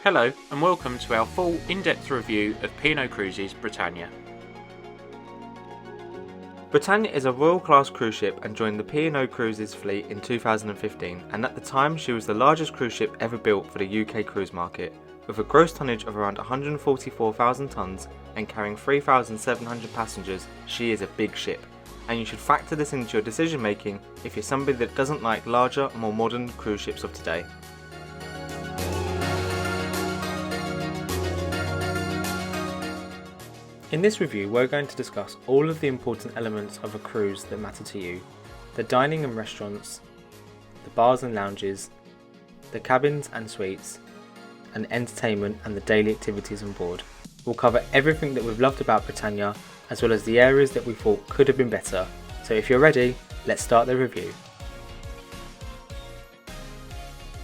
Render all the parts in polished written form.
Hello and welcome to our full in-depth review of P&O Cruises Britannia. Britannia is a Royal Class cruise ship and joined the P&O Cruises fleet in 2015, and at the time she was the largest cruise ship ever built for the UK cruise market, with a gross tonnage of around 144,000 tonnes and carrying 3,700 passengers. She is a big ship, and you should factor this into your decision making if you're somebody that doesn't like larger, more modern cruise ships of today. In this review, we're going to discuss all of the important elements of a cruise that matter to you: the dining and restaurants, the bars and lounges, the cabins and suites, and entertainment and the daily activities on board. We'll cover everything that we've loved about Britannia, as well as the areas that we thought could have been better. So if you're ready, let's start the review.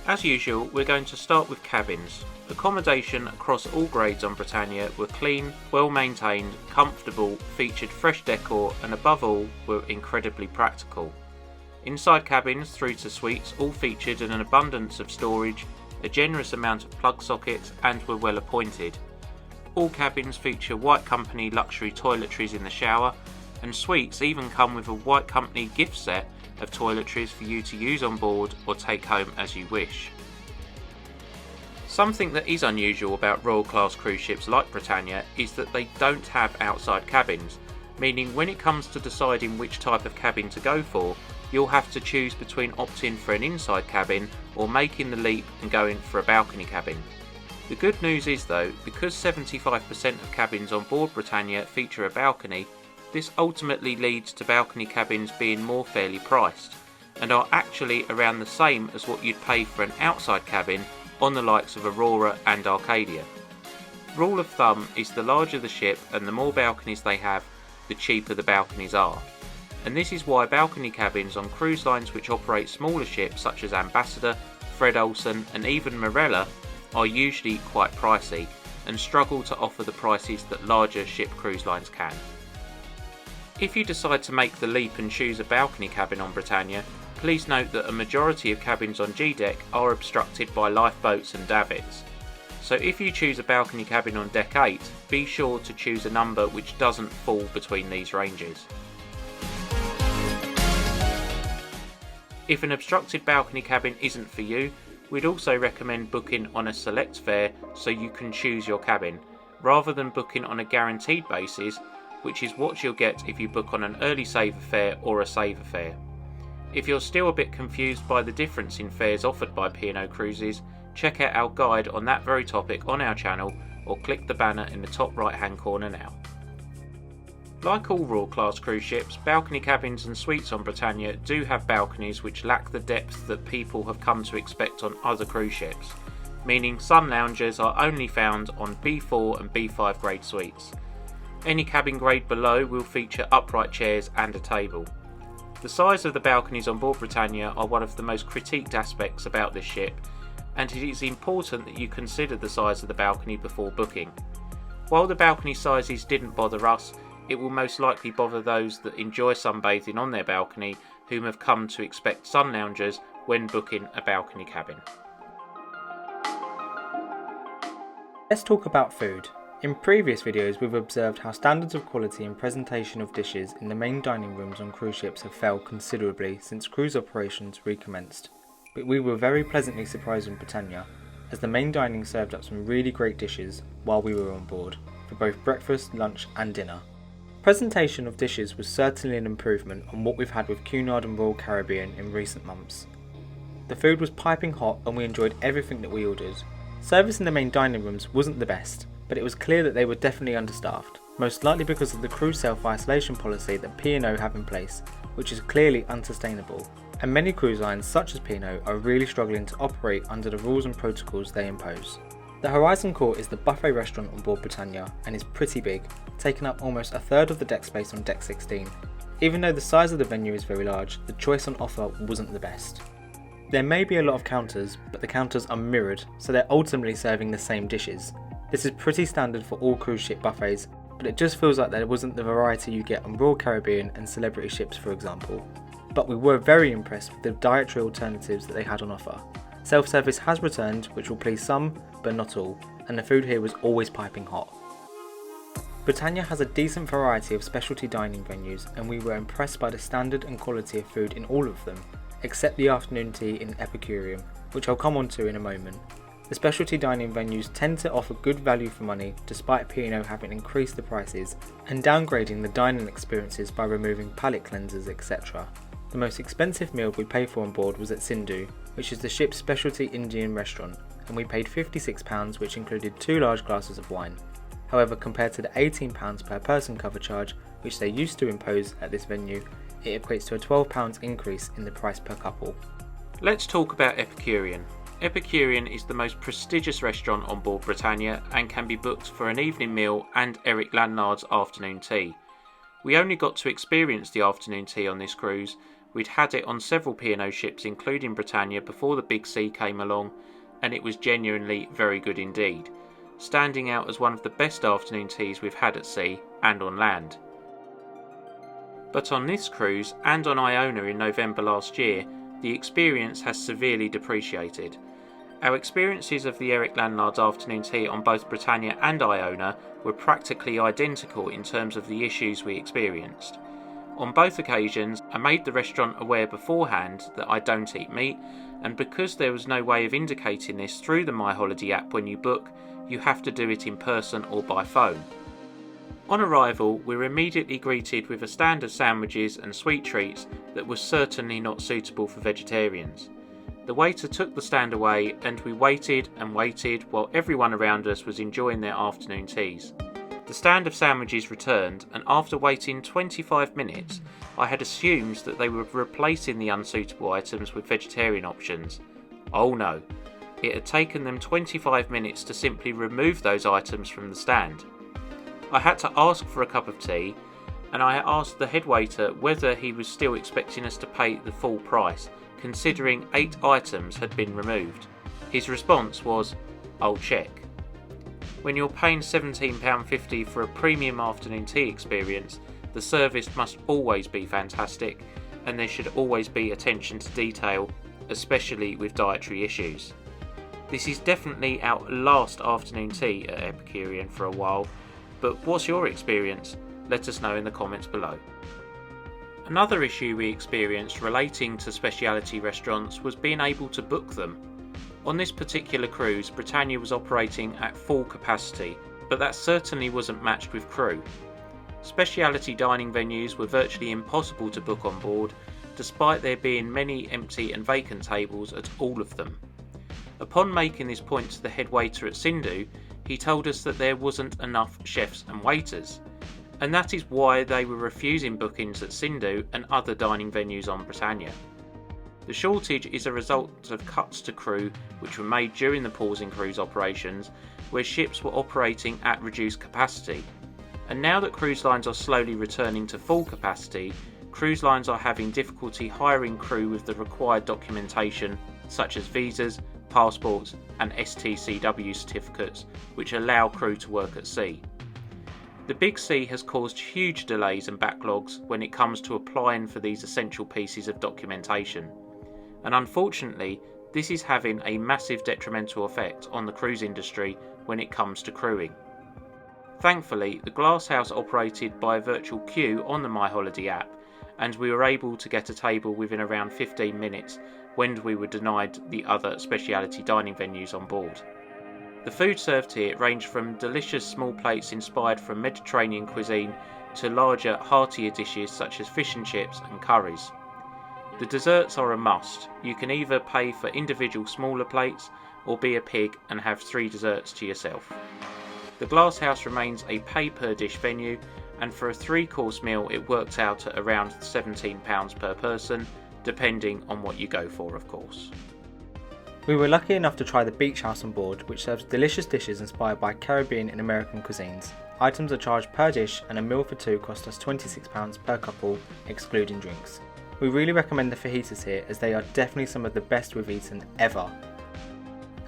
As usual, we're going to start with cabins. Accommodation across all grades on Britannia were clean, well maintained, comfortable, featured fresh decor, and above all were incredibly practical. Inside cabins through to suites all featured an abundance of storage, a generous amount of plug sockets, and were well appointed. All cabins feature White Company luxury toiletries in the shower, and suites even come with a White Company gift set of toiletries for you to use on board or take home as you wish. Something that is unusual about Royal Class cruise ships like Britannia is that they don't have outside cabins, meaning when it comes to deciding which type of cabin to go for, you'll have to choose between opting for an inside cabin or making the leap and going for a balcony cabin. The good news is though, because 75% of cabins on board Britannia feature a balcony, this ultimately leads to balcony cabins being more fairly priced, and are actually around the same as what you'd pay for an outside cabin on the likes of Aurora and Arcadia. Rule of thumb is the larger the ship and the more balconies they have, the cheaper the balconies are. And this is why balcony cabins on cruise lines which operate smaller ships such as Ambassador, Fred Olsen and even Marella are usually quite pricey and struggle to offer the prices that larger ship cruise lines can. If you decide to make the leap and choose a balcony cabin on Britannia, please note that a majority of cabins on G-Deck are obstructed by lifeboats and davits. So if you choose a balcony cabin on Deck 8, be sure to choose a number which doesn't fall between these ranges. If an obstructed balcony cabin isn't for you, we'd also recommend booking on a select fare so you can choose your cabin, rather than booking on a guaranteed basis, which is what you'll get if you book on an early saver fare or a saver fare. If you're still a bit confused by the difference in fares offered by P&O Cruises, check out our guide on that very topic on our channel or click the banner in the top right hand corner now. Like all Royal Class cruise ships, balcony cabins and suites on Britannia do have balconies which lack the depth that people have come to expect on other cruise ships, meaning sun loungers are only found on B4 and B5 grade suites. Any cabin grade below will feature upright chairs and a table. The size of the balconies on board Britannia are one of the most critiqued aspects about this ship, and it is important that you consider the size of the balcony before booking. While the balcony sizes didn't bother us, it will most likely bother those that enjoy sunbathing on their balcony whom have come to expect sun loungers when booking a balcony cabin. Let's talk about food. In previous videos we've observed how standards of quality and presentation of dishes in the main dining rooms on cruise ships have fell considerably since cruise operations recommenced. But we were very pleasantly surprised in Britannia, as the main dining served up some really great dishes while we were on board, for both breakfast, lunch and dinner. Presentation of dishes was certainly an improvement on what we've had with Cunard and Royal Caribbean in recent months. The food was piping hot and we enjoyed everything that we ordered. Service in the main dining rooms wasn't the best, but it was clear that they were definitely understaffed, most likely because of the crew self-isolation policy that P&O have in place, which is clearly unsustainable, and many cruise lines such as P&O are really struggling to operate under the rules and protocols they impose. The Horizon Court is the buffet restaurant on board Britannia and is pretty big, taking up almost a third of the deck space on Deck 16. Even though the size of the venue is very large, the choice on offer wasn't the best. There may be a lot of counters, but the counters are mirrored, so they're ultimately serving the same dishes. This is pretty standard for all cruise ship buffets, but it just feels like there wasn't the variety you get on Royal Caribbean and Celebrity ships for example. But we were very impressed with the dietary alternatives that they had on offer. Self-service has returned, which will please some, but not all, and the food here was always piping hot. Britannia has a decent variety of specialty dining venues, and we were impressed by the standard and quality of food in all of them, except the afternoon tea in Epicurean, which I'll come on to in a moment. The specialty dining venues tend to offer good value for money despite P&O having increased the prices and downgrading the dining experiences by removing palate cleansers, etc. The most expensive meal we paid for on board was at Sindhu, which is the ship's specialty Indian restaurant, and we paid £56, which included 2 large glasses of wine. However, compared to the £18 per person cover charge which they used to impose at this venue, it equates to a £12 increase in the price per couple. Let's talk about Epicurean. Epicurean is the most prestigious restaurant on board Britannia and can be booked for an evening meal and Eric Landlard's afternoon tea. We only got to experience the afternoon tea on this cruise. We'd had it on several P&O ships including Britannia before the big sea came along, and it was genuinely very good indeed, standing out as one of the best afternoon teas we've had at sea and on land. But on this cruise and on Iona in November last year, the experience has severely depreciated. Our experiences of the Eric Landlard's afternoon tea on both Britannia and Iona were practically identical in terms of the issues we experienced. On both occasions, I made the restaurant aware beforehand that I don't eat meat, and because there was no way of indicating this through the My Holiday app when you book, you have to do it in person or by phone. On arrival, we were immediately greeted with a stand of sandwiches and sweet treats that was certainly not suitable for vegetarians. The waiter took the stand away and we waited and waited while everyone around us was enjoying their afternoon teas. The stand of sandwiches returned, and after waiting 25 minutes, I had assumed that they were replacing the unsuitable items with vegetarian options. Oh no, it had taken them 25 minutes to simply remove those items from the stand. I had to ask for a cup of tea, and I asked the head waiter whether he was still expecting us to pay the full price, considering 8 items had been removed. His response was, "I'll check." When you're paying £17.50 for a premium afternoon tea experience, the service must always be fantastic, and there should always be attention to detail, especially with dietary issues. This is definitely our last afternoon tea at Epicurean for a while, but what's your experience? Let us know in the comments below. Another issue we experienced relating to speciality restaurants was being able to book them. On this particular cruise, Britannia was operating at full capacity, but that certainly wasn't matched with crew. Speciality dining venues were virtually impossible to book on board, despite there being many empty and vacant tables at all of them. Upon making this point to the head waiter at Sindhu, he told us that there wasn't enough chefs and waiters, and that is why they were refusing bookings at Sindhu and other dining venues on Britannia. The shortage is a result of cuts to crew which were made during the pause in cruise operations, where ships were operating at reduced capacity. And now that cruise lines are slowly returning to full capacity, cruise lines are having difficulty hiring crew with the required documentation such as visas, passports and STCW certificates which allow crew to work at sea. The big sea has caused huge delays and backlogs when it comes to applying for these essential pieces of documentation, and unfortunately this is having a massive detrimental effect on the cruise industry when it comes to crewing. Thankfully, the glasshouse operated by a virtual queue on the My Holiday app, and we were able to get a table within around 15 minutes when we were denied the other speciality dining venues on board. The food served here ranged from delicious small plates inspired from Mediterranean cuisine to larger, heartier dishes such as fish and chips and curries. The desserts are a must. You can either pay for individual smaller plates or be a pig and have 3 desserts to yourself. The Glasshouse remains a pay per dish venue, and for a 3-course meal it works out at around £17 per person, depending on what you go for, of course. We were lucky enough to try the Beach House on board, which serves delicious dishes inspired by Caribbean and American cuisines. Items are charged per dish, and a meal for 2 cost us £26 per couple, excluding drinks. We really recommend the fajitas here, as they are definitely some of the best we've eaten ever.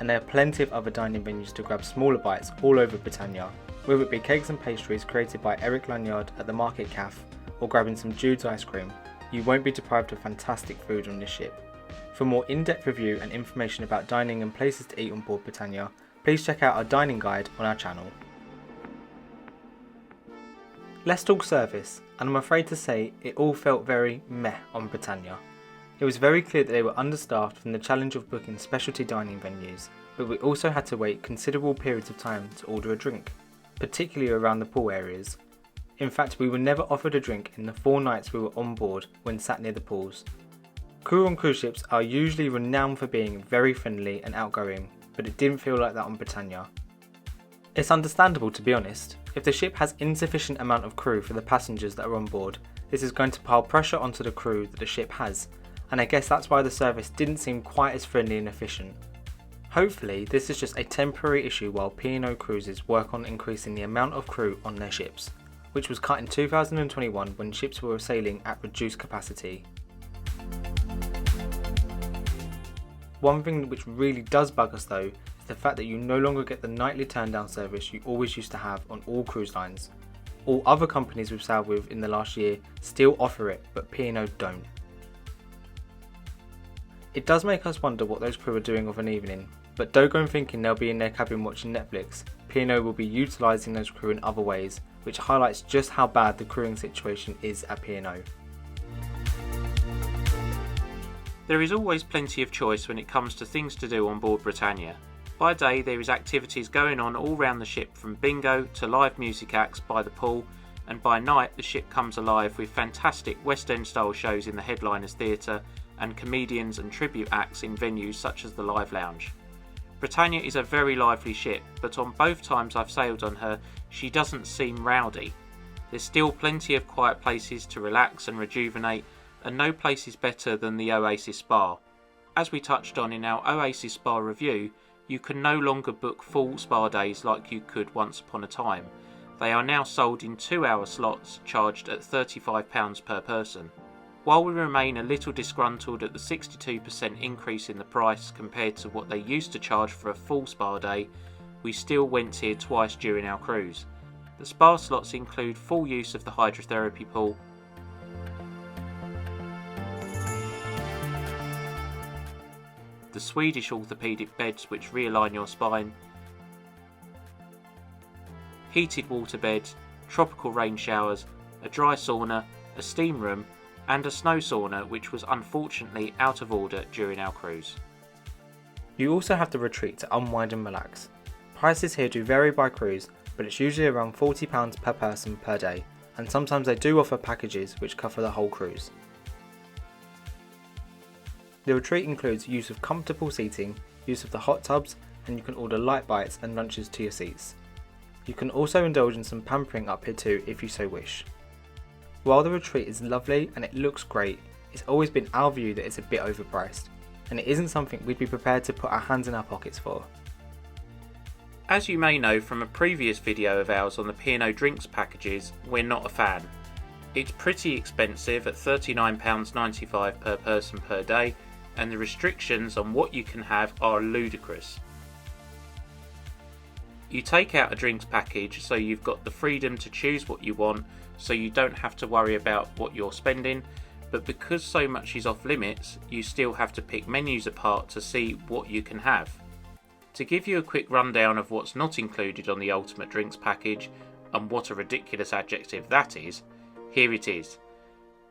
And there are plenty of other dining venues to grab smaller bites all over Britannia, whether it be cakes and pastries created by Eric Landard at the Market Cafe, or grabbing some Jude's ice cream. You won't be deprived of fantastic food on this ship. For more in-depth review and information about dining and places to eat on board Britannia, please check out our dining guide on our channel. Let's talk service, and I'm afraid to say it all felt very meh on Britannia. It was very clear that they were understaffed from the challenge of booking specialty dining venues, but we also had to wait considerable periods of time to order a drink, particularly around the pool areas. In fact, we were never offered a drink in the 4 nights we were on board when sat near the pools. Crew on cruise ships are usually renowned for being very friendly and outgoing, but it didn't feel like that on Britannia. It's understandable, to be honest. If the ship has insufficient amount of crew for the passengers that are on board, this is going to pile pressure onto the crew that the ship has, and I guess that's why the service didn't seem quite as friendly and efficient. Hopefully this is just a temporary issue while P&O Cruises work on increasing the amount of crew on their ships, which was cut in 2021 when ships were sailing at reduced capacity. One thing which really does bug us though is the fact that you no longer get the nightly turn down service you always used to have on all cruise lines. All other companies we've sailed with in the last year still offer it, but P&O don't. It does make us wonder what those crew are doing of an evening, but don't go thinking they'll be in their cabin watching Netflix. P&O will be utilising those crew in other ways, which highlights just how bad the crewing situation is at P&O. There is always plenty of choice when it comes to things to do on board Britannia. By day there is activities going on all round the ship, from bingo to live music acts by the pool, and by night the ship comes alive with fantastic West End style shows in the Headliners Theatre and comedians and tribute acts in venues such as the Live Lounge. Britannia is a very lively ship, but on both times I've sailed on her she doesn't seem rowdy. There's still plenty of quiet places to relax and rejuvenate, and no place is better than the Oasis Spa. As we touched on in our Oasis Spa review, you can no longer book full spa days like you could once upon a time. They are now sold in 2-hour slots charged at £35 per person. While we remain a little disgruntled at the 62% increase in the price compared to what they used to charge for a full spa day, we still went here twice during our cruise. The spa slots include full use of the hydrotherapy pool, the Swedish orthopaedic beds which realign your spine, heated water beds, tropical rain showers, a dry sauna, a steam room, and a snow sauna which was unfortunately out of order during our cruise. You also have the retreat to unwind and relax. Prices here do vary by cruise, but it's usually around £40 per person per day, and sometimes they do offer packages which cover the whole cruise. The retreat includes use of comfortable seating, use of the hot tubs, and you can order light bites and lunches to your seats. You can also indulge in some pampering up here too if you so wish. While the retreat is lovely and it looks great, it's always been our view that it's a bit overpriced, and it isn't something we'd be prepared to put our hands in our pockets for. As you may know from a previous video of ours on the P&O drinks packages, we're not a fan. It's pretty expensive at £39.95 per person per day, and the restrictions on what you can have are ludicrous. You take out a drinks package so you've got the freedom to choose what you want, so you don't have to worry about what you're spending, but because so much is off limits, you still have to pick menus apart to see what you can have. To give you a quick rundown of what's not included on the Ultimate Drinks package, and what a ridiculous adjective that is, here it is.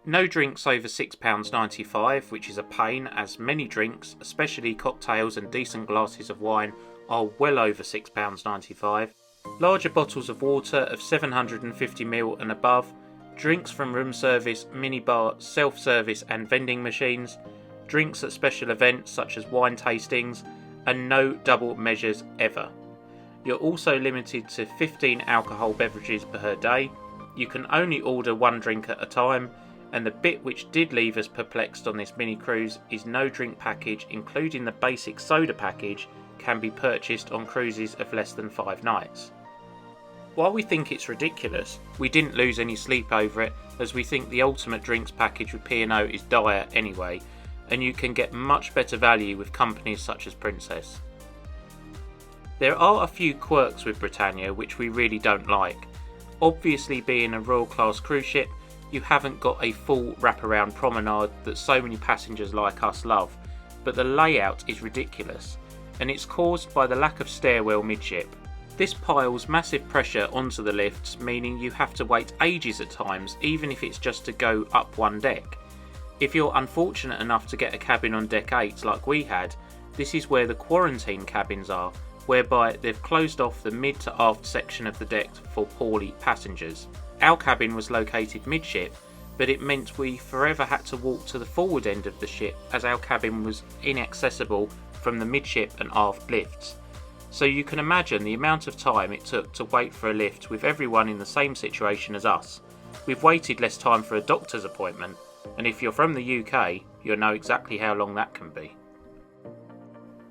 No drinks over £6.95, which is a pain, as many drinks, especially cocktails and decent glasses of wine, are well over £6.95. Larger bottles of water of 750ml and above, drinks from room service, minibar, self-service and vending machines, drinks at special events such as wine tastings, and no double measures ever. You're also limited to 15 alcohol beverages per day. You can only order one drink at a time, and the bit which did leave us perplexed on this mini cruise is no drink package, including the basic soda package, can be purchased on cruises of less than 5 nights. While we think it's ridiculous, we didn't lose any sleep over it, as we think the Ultimate Drinks package with P&O is dire anyway, and you can get much better value with companies such as Princess. There are a few quirks with Britannia which we really don't like. Obviously, being a Royal Class cruise ship, you haven't got a full wraparound promenade that so many passengers like us love, but the layout is ridiculous, and it's caused by the lack of stairwell midship. This piles massive pressure onto the lifts, meaning you have to wait ages at times, even if it's just to go up one deck. If you're unfortunate enough to get a cabin on deck 8 like we had, this is where the quarantine cabins are, whereby they've closed off the mid to aft section of the deck for poorly passengers. Our cabin was located midship, but it meant we forever had to walk to the forward end of the ship as our cabin was inaccessible from the midship and aft lifts. So you can imagine the amount of time it took to wait for a lift with everyone in the same situation as us. We've waited less time for a doctor's appointment, and if you're from the UK, you'll know exactly how long that can be.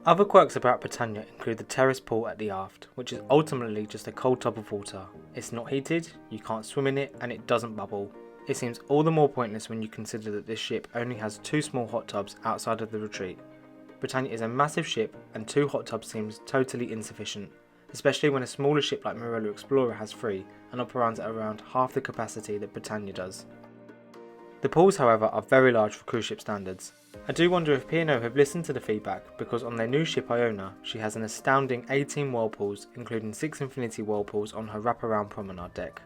Other quirks about Britannia include the terrace pool at the aft, which is ultimately just a cold tub of water. It's not heated, you can't swim in it, and it doesn't bubble. It seems all the more pointless when you consider that this ship only has 2 small hot tubs outside of the retreat. Britannia is a massive ship and 2 hot tubs seems totally insufficient, especially when a smaller ship like Marella Explorer has 3 and operates at around half the capacity that Britannia does. The pools, however, are very large for cruise ship standards. I do wonder if P&O have listened to the feedback, because on their new ship Iona, she has an astounding 18 whirlpools, including 6 infinity whirlpools on her wraparound promenade deck.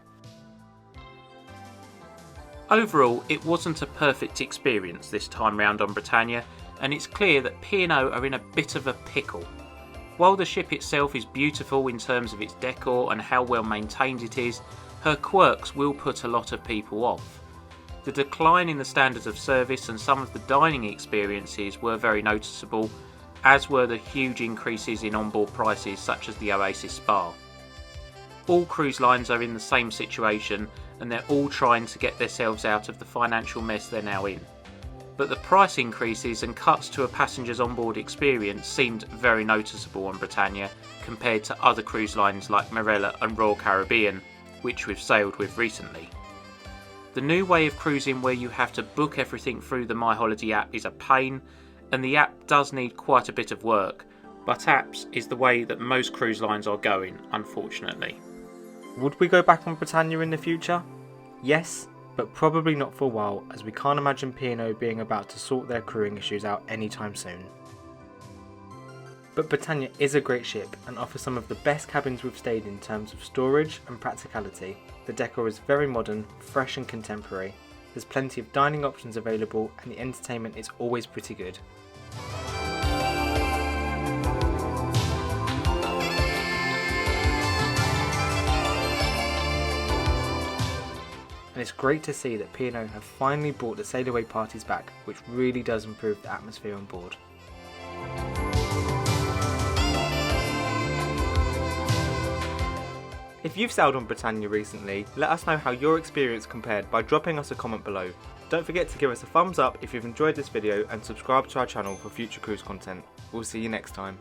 Overall, it wasn't a perfect experience this time round on Britannia, and it's clear that P&O are in a bit of a pickle. While the ship itself is beautiful in terms of its decor and how well maintained it is, her quirks will put a lot of people off. The decline in the standards of service and some of the dining experiences were very noticeable, as were the huge increases in onboard prices such as the Oasis Spa. All cruise lines are in the same situation, and they're all trying to get themselves out of the financial mess they're now in. But the price increases and cuts to a passenger's onboard experience seemed very noticeable on Britannia compared to other cruise lines like Marella and Royal Caribbean, which we've sailed with recently. The new way of cruising where you have to book everything through the My Holiday app is a pain, and the app does need quite a bit of work, but apps is the way that most cruise lines are going, unfortunately. Would we go back on Britannia in the future? Yes, but probably not for a while, as we can't imagine P&O being about to sort their crewing issues out anytime soon. But Britannia is a great ship and offers some of the best cabins we've stayed in terms of storage and practicality. The decor is very modern, fresh and contemporary. There's plenty of dining options available and the entertainment is always pretty good. And it's great to see that P&O have finally brought the sail away parties back, which really does improve the atmosphere on board. If you've sailed on Britannia recently, let us know how your experience compared by dropping us a comment below. Don't forget to give us a thumbs up if you've enjoyed this video and subscribe to our channel for future cruise content. We'll see you next time.